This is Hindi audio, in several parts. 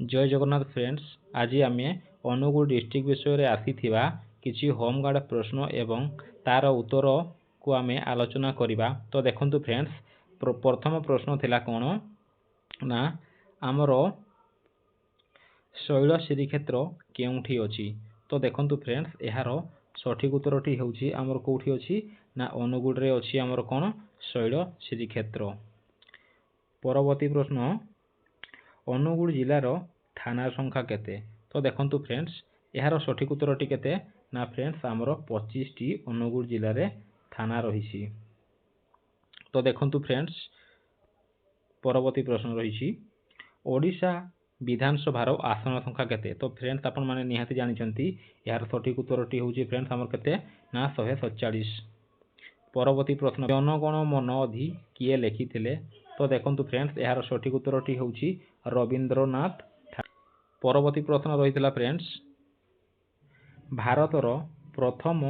जय जगन्नाथ फ्रेंड्स। आज आम अनुगुल डिस्ट्रिक्ट विषय आसीथिबा किछि होमगार्ड प्रश्न एवं तार उत्तर को आम आलोचना करिबा। तो देखंतु फ्रेंड्स, प्रथम प्रश्न थिला कोन ना आमर शैल श्रीक्षेत्र केउठी अछि। तो देखंतु फ्रेंड्स, यार सठिक उत्तरटी होउछि आमर कोउठी अछि ना अनुगुल रे अछि आमर कोन शैल श्रीक्षेत्र। परवर्ती प्रश्न, अनुगुल जिलार थाना संख्या केते। तो देखंतु फ्रेंड्स, यार सठिक उत्तरटी केते ना फ्रेंड्स आमर 25 टी अनुगुल जिले रे थाना रहिछि। तो देखंतु फ्रेंड्स, परवर्ती प्रश्न रहिछि ओडिशा विधानसभा आसन संख्या केते। तो फ्रेंड्स आपण माने निहाती जानिछंती यार सठिक उत्तरटी होउछि फ्रेंड्स आमर केते ना 147। परवर्ती प्रश्न, जनगण मन अधि किए लिखिथिले। तो देखंतु फ्रेंड्स, यार सठिक उत्तरटी होउछि रविंद्रनाथ। परवर्ती प्रश्न रही फ्रेंड्स, भारतर प्रथम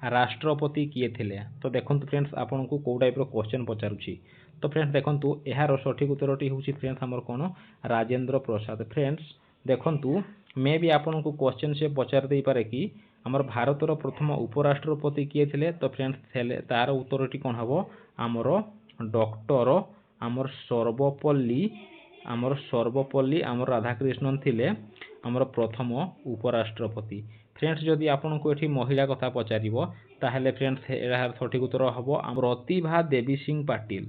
राष्ट्रपति किए थिले। तो देखंतु फ्रेंड्स, आपन को को टाइप रो क्वेश्चन पचारुछि। तो फ्रेंड्स देखंतु यार सठिक उत्तरटी होउछि फ्रेंड्स हमर कोन राजेंद्र प्रसाद। फ्रेंड्स देखंतु मे भी आपन को क्वेश्चन से पचार देई पारे कि हमर भारतर प्रथम उपराष्ट्रपति किए थिले। तो फ्रेंड्स तार उत्तरटी कोन हबो हमर डॉक्टर आमर राधाकृष्णन थिले आमर प्रथम उपराष्ट्रपति। फ्रेंड्स जदि आपन को एठी महिला कथा पचारिबो ताहेले फ्रेंड्स एहार सठिक उत्तर हबो प्रतिभा देवी सिंह पाटिल।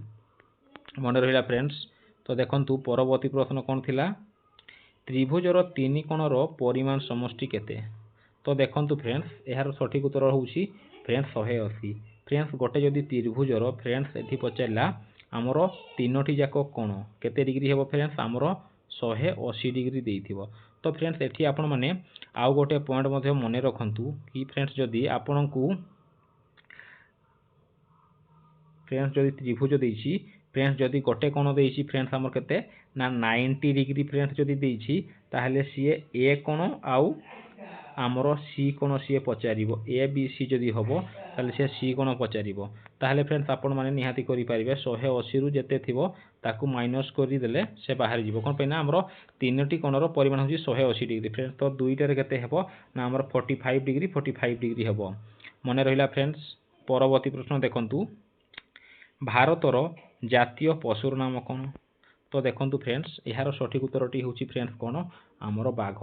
मन रहिला फ्रेंड्स। तो देखंतु परवर्ती प्रश्न कोन थिला, त्रिभुजर तीन कोणर परिमाण समष्टि केते। तो देखंतु फ्रेंड्स, एहार सठिक उत्तर होउछि फ्रेंड्स 180। फ्रेंड्स गोटे जदि त्रिभुजर फ्रेंड्स एठी पचारला आमर तीनोटी जाक कोण केते डिग्री हेबो फ्रेंड्स आमर 180 डिग्री देइथिबो। तो फ्रेंड्स एठी आपण माने आउ गोटे पॉइंट मध्ये मने रखंतु कि फ्रेंड्स जदि आपण को फ्रेंड्स जदि त्रिभुज देइछि फ्रेंड्स जदि गोटे कोण देइछि फ्रेंड्स आमर केते ना 90 डिग्री फ्रेंड्स जदि देइछि ताहले सीए ए कोण आउ आमर सी कोण सीए पचारिबो। ए बी सी जदि हबो ताहले से सी कोण पचारिबो। ताहले फ्रेंड्स आपण माने निहाती करि परिबे 180 रु जेते थिबो ताकू माइनस करि देले से बाहर जिवो। कोन पैना हमरो तीनोटी कोणर परिमाण होछि 180 डिग्री। फ्रेंड्स तो दुईटारे केते हेबो ना हमर 45 डिग्री हेबो। मने रहिला फ्रेंड्स। परवर्ती प्रश्न देखंतु, भारतर जातीय पशुर नाम कोन। तो देखंतु फ्रेंड्स, यार सठिक उत्तरटी होछि फ्रेंड्स कोन हमर बाघ।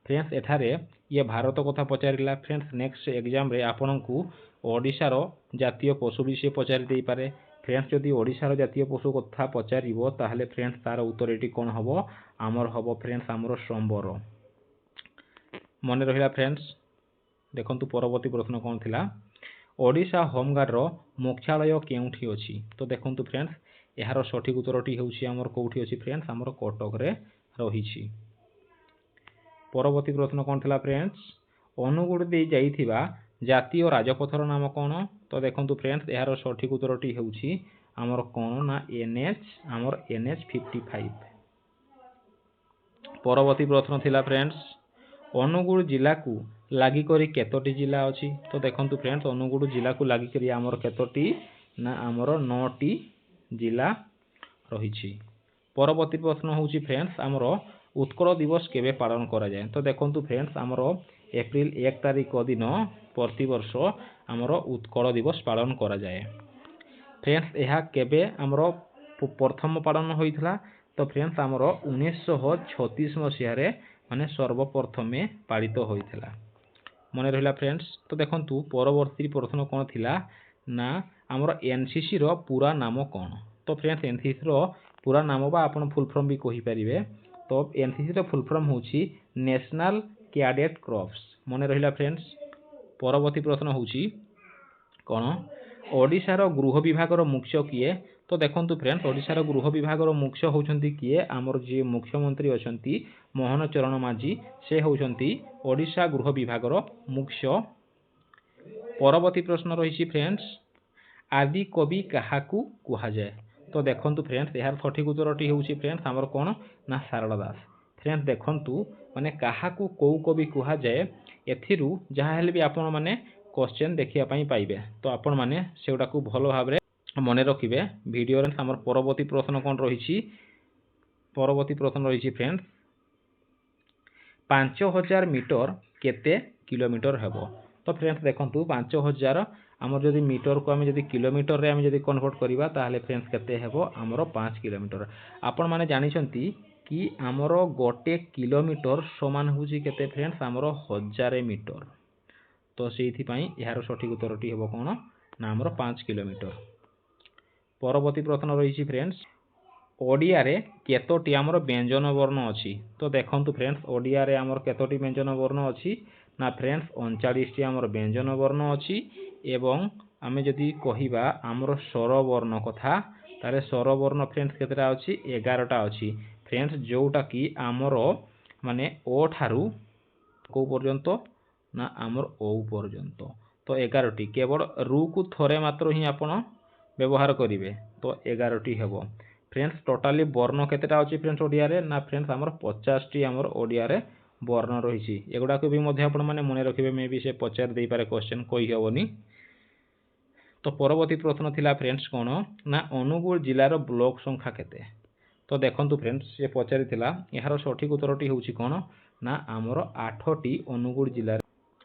फ्रेंड्स एठारे ये भारत कथा पचारिला। फ्रेंड्स नेक्स्ट एग्जाम रे आपन को ओडिशा रो जातीय पशु विषय पचारि देई पारे। फ्रेंड्स जदि ओडिशा रो जातीय पशु कथा पचारिबो ताहले फ्रेंड्स तार उत्तरटी कोन हबो हमर हबो फ्रेंड्स हमर संबर। मने रहिला फ्रेंड्स। देखंतु परवर्ती प्रश्न कोन थिला, ओडिशा होमगार्ड रो मुख्यालय केउठी अछि। तो देखंतु फ्रेंड्स, यार सठिक उत्तरटी होउछि हमर कोउठी अछि फ्रेंड्स हमर कटक रे रहिछि। परवर्ती प्रश्न कोन थिला फ्रेंड्स, अनुगुड़ दे जाइथिबा जातीय राजपथर नाम कोन। तो देखंतु फ्रेंड्स, यार सठिक उत्तरटी होउछि हमर कोन ना NH 55। परवर्ती प्रश्न थिला फ्रेंड्स, अनुगुड़ जिला को लागि करी केतोटी जिला अछि। तो देखंतु फ्रेंड्स, अनुगुड़ जिला को लागि करी हमर केतोटी ना हमर 9 टी जिला रहिछि। परवर्ती प्रश्न होउछि फ्रेंड्स, हमर उत्कल दिवस केबे पालन करा जाय। तो देखंतु फ्रेंड्स, हमर एप्रिल 1 तारिख दिन प्रति वर्ष हमर उत्कल दिवस पालन करा जाय। फ्रेंड्स एहा केबे हमर प्रथम पालन होइथला। तो फ्रेंड्स हमर 1936 मसिया रे माने सर्वप्रथमे पालित होइथला। मने रहिला फ्रेंड्स। तो देखंतु परवर्ती प्रश्न कोन थिला ना हमर एनसीसी रो पूरा नाम कोन। तो फ्रेंड्स एनसीसी रो पूरा नाम बा आपण फुल फॉर्म भी कहि परिबे। तो एनसीसी रो फुल फॉर्म होछि नेशनल कैडेट कॉर्प्स। मने रहिला फ्रेंड्स। परवर्ती प्रश्न होछि कोन ओडिशा रो गृह विभाग रो मुख्य किए। तो देखंतु फ्रेंड्स, ओडिशा रो गृह विभाग रो मुख्य होउछंती किए हमर जे मुख्यमंत्री अछंती मोहन चरण माझी से होउछंती ओडिशा गृह विभाग रो मुख्य। परवर्ती प्रश्न रहिछि फ्रेंड्स, आदि कवि काहाकू कुहा जाय। तो देखंतु फ्रेंड्स, यार सठिक उत्तरटी होउछि फ्रेंड्स हमर कोन ना सारला दास। फ्रेंड्स देखंतु माने काहाकू को कवि कुहा जाय एथिरु जहा हेले भी आपण माने क्वेश्चन देखिया पई पाइबे। तो आपण माने सेउडा को भलो भाबरे मने रखिबे। वीडियो रे हमर परवर्ती प्रश्न कोन रहिछि। परवर्ती प्रश्न रहिछि फ्रेंड्स, 5000 मीटर केते किलोमीटर हेबो। तो फ्रेंड्स देखंतु 5000 आमर जदि मीटर को आम जदि किलोमीटर रे आम जदि कन्वर्ट करबा ताहले फ्रेंड्स केते हेबो आमर 5 किलोमीटर। आपण माने जानिछंती कि आमर गोटे किलोमीटर समान होउची केते फ्रेंड्स आमर 1000 मीटर। तो सेहिथि पई यार सठिक उत्तरटी हेबो कोन ना आमर 5 किलोमीटर। परवर्ती प्रश्न रही फ्रेंड्स ओडिया रे केतोटी आमर व्यंजन वर्ण अछि। तो देखंतु फ्रेंड्स ओडिया रे आमर केतोटी व्यंजन वर्ण अछि ना फ्रेंड्स 39 टी आमर व्यंजन वर्ण अछि एवं आमे जदि कहिबा आमर स्वर वर्ण कथा तारे स्वर वर्ण फ्रेंड्स केतेटा अछि 11टा अछि फ्रेंड्स जोटा कि आमर माने ओ ठारू को पर्यंत ना आमर ओ पर्यंत। तो 11टी केवल रु को थरे मात्र ही आपण व्यवहार करिवे तो 11टी हेबो। फ्रेंड्स टोटाली वर्ण केतेटा अछि फ्रेंड्स ओडिया रे ना फ्रेंड्स आमर 50 टी आमर ओडिया रे वर्ण रहिछि। एगुडा को भी मध्ये आपण माने मने रखिबे मे भी से पचार देई पारे क्वेश्चन कहि हेबोनी। तो परवर्ती प्रश्न थिला फ्रेंड्स कोन ना अनुगुल जिल्ला रो ब्लॉक संख्या केते। तो देखंतु फ्रेंड्स से पचारि थिला यार सठिक उत्तरटी होउछि कोन ना आमर 8टी अनुगुल जिल्ला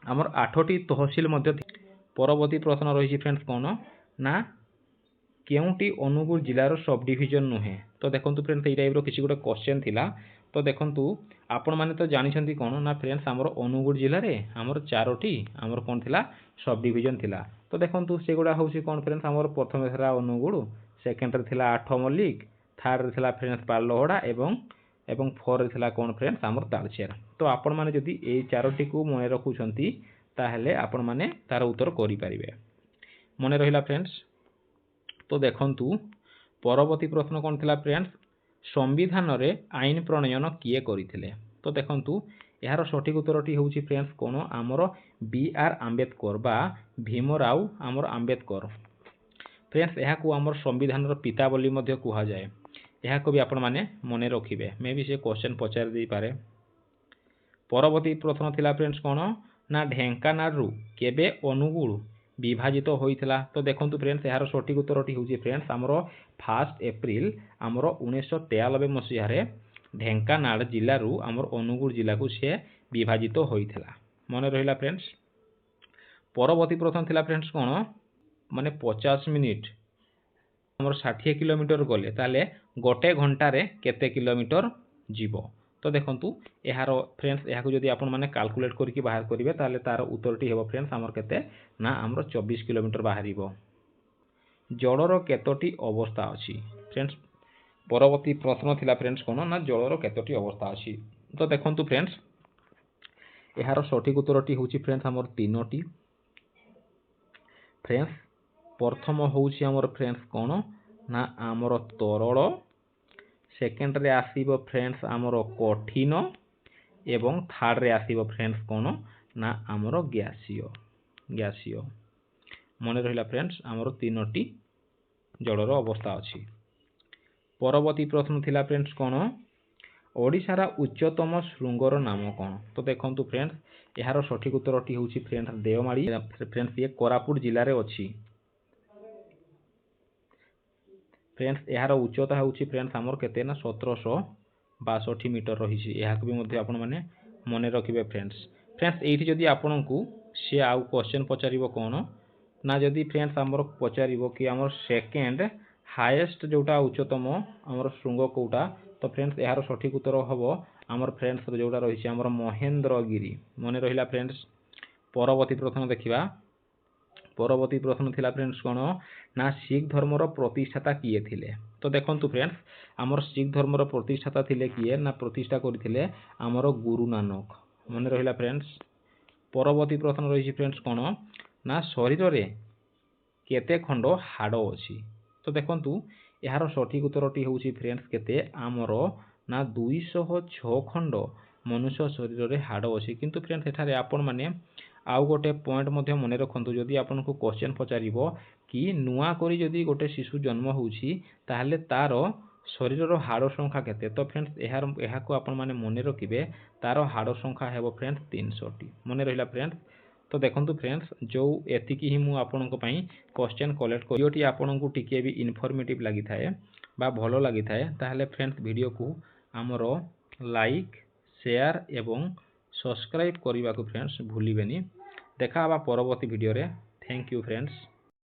आमर 8टी तहसील मध्ये। परवर्ती प्रश्न रहिछि फ्रेंड्स कोन ना केउटी अनुगुल जिल्लार सब डिविजन नुहे। तो देखंतु फ्रेंड्स एई टाइप रो किछि गोटे क्वेश्चन थिला। तो देखंतु आपण माने तो जानिछंती कोन ना फ्रेंड्स आमर अनुगुल जिल्ला रे आमर 4टी आमर कोन थिला सब डिविजन थिला। तो देखंतु सेगुडा होउछि कोन फ्रेंड्स आमर प्रथम थिला अनुगुल, सेकंड रे थिला 8 मल्लिक, थर्ड रे थिला फ्रेंड्स पालोहडा एवं 4 रे थिला कोन फ्रेंड्स आमर तालचेर। तो आपण माने जदि एई 4टी को मने रखुछंती ताहले आपण माने तार उत्तर करि परिबे। मने रहिला फ्रेंड्स। तो देखंतु परवर्ती प्रश्न कोन थिला फ्रेंड्स संविधान रे आईन प्रणयन किए करिथिले। तो देखंतु यार सठिक उत्तरटी होउछि फ्रेंड्स कोन आमर बी.आर. आंबेडकर बा भीमराव आमर आंबेडकर। फ्रेंड्स यहा को आमर संविधान रो पिता बोली मध्ये कुहा जाय। यहा को भी आपण माने मने रखिबे मे भी से क्वेश्चन पचार देई पारे। परवर्ती प्रश्न थिला फ्रेंड्स कोन ना ढेंकानाल रु केबे अनुगुल विभाजित होइथिला। तो देखंतु फ्रेंड्स यार सठिक उत्तरटी होउछि फ्रेंड्स आमर 1 एप्रिल आमर 1993 मसिया रे ढेंकानाल जिल्ला रु आमर अनुगुल जिल्ला को से विभाजित होइथिला। मने रहिला फ्रेंड्स। परवर्ती प्रश्न थिला फ्रेंड्स कोन माने 50 मिनिट आमर 60 किलोमीटर गले ताले गोटे घंटा रे केते किलोमीटर जीवो। तो देखंतु यार फ्रेंड्स या को जदि आपण माने कैलकुलेट करके बाहर करिवे ताले तार उत्तरटी हेबो फ्रेंड्स आमर केते ना आमर 24 किलोमीटर बाहरिबो। जलर केतोटी अवस्था अछि फ्रेंड्स। परवर्ती प्रश्न थिला फ्रेंड्स कोन ना जलर केतोटी अवस्था अछि। तो देखंतु फ्रेंड्स यार सठिक उत्तरटी होउछि फ्रेंड्स आमर 3टी। फ्रेंड्स प्रथम होउछि आमर फ्रेंड्स कोन ना आमर तरल, सेकेंड रे आसीबो फ्रेंड्स आमर कठिन एवं थर्ड रे आसीबो फ्रेंड्स कोन ना आमर गैसीय। मने रहिला फ्रेंड्स आमर 3टी जलर अवस्था अछि। परवर्ती प्रश्न थिला फ्रेंड्स कोन ओडिशार उच्चतम शृंगर नाम कोन। तो देखंतु फ्रेंड्स यार सठिक उत्तरटी होउछि फ्रेंड्स देवमाली। फ्रेंड्स ये कोरापुट जिल्ला रे अछि। फ्रेंड्स यार उच्चता होउछि फ्रेंड्स आमर केते ना 1762 मीटर रहिछि। यहा को भी मध्ये आपण माने मने रखिबे फ्रेंड्स। फ्रेंड्स एठी जदि आपनकू से आउ क्वेश्चन पचारिबो कोन ना जदि फ्रेंड्स आमर पचारिबो कि आमर सेकंड हाईएस्ट जोटा उच्चतम आमर शृंग कोटा। तो फ्रेंड्स यार सठिक उत्तर हबो आमर फ्रेंड्स जोटा रहिछि आमर महेंद्रगिरी। मने रहिला फ्रेंड्स। परवर्ती प्रश्न देखिबा। परवर्ती प्रश्न थिला फ्रेंड्स कोन ना सिख धर्म रो प्रतिष्ठाता किए थिले। तो देखंतु फ्रेंड्स आमर सिख धर्म रो प्रतिष्ठाता थिले किए ना प्रतिष्ठा करिथिले आमर गुरु नानक। मने रहिला फ्रेंड्स। परवर्ती प्रश्न रहिछि फ्रेंड्स कोन ना शरीर रे केते खंड हाड़ अछि। तो देखंतु यार सठिक उत्तरटी होउछि फ्रेंड्स केते आमर ना 206 खंड मनुष्य शरीर रे हाड़ अछि। किंतु फ्रेंड्स एठारे आपण माने आउ गोटे पॉइंट मध्ये मने रखंतु जदि आपनको क्वेश्चन पचारिबो कि नुआ करी जदि गोटे शिशु जन्म होउछि ताहले तारो शरीर रो हाड़ संख्या केते। तो फ्रेंड्स एहा को आपण माने मने रखिबे तारो हाड़ संख्या हेबो फ्रेंड्स 300टी। मने रहिला फ्रेंड्स। तो देखंतु फ्रेंड्स जो एतिकी ही मु आपनको पई क्वेश्चन कलेक्ट वीडियो टी आपनको टिके भी इनफॉर्मेटिव लागि थाए बा भलो लागि थाए ताहले फ्रेंड्स वीडियो को हमरो लाइक शेयर एवं ସବସ୍କ୍ରାଇବ୍ କରିବାକୁ ଫ୍ରେଣ୍ଡସ୍ ଭୁଲିବେନି। ଦେଖା ହେବା ପରବର୍ତ୍ତୀ ଭିଡ଼ିଓରେ। Thank you friends.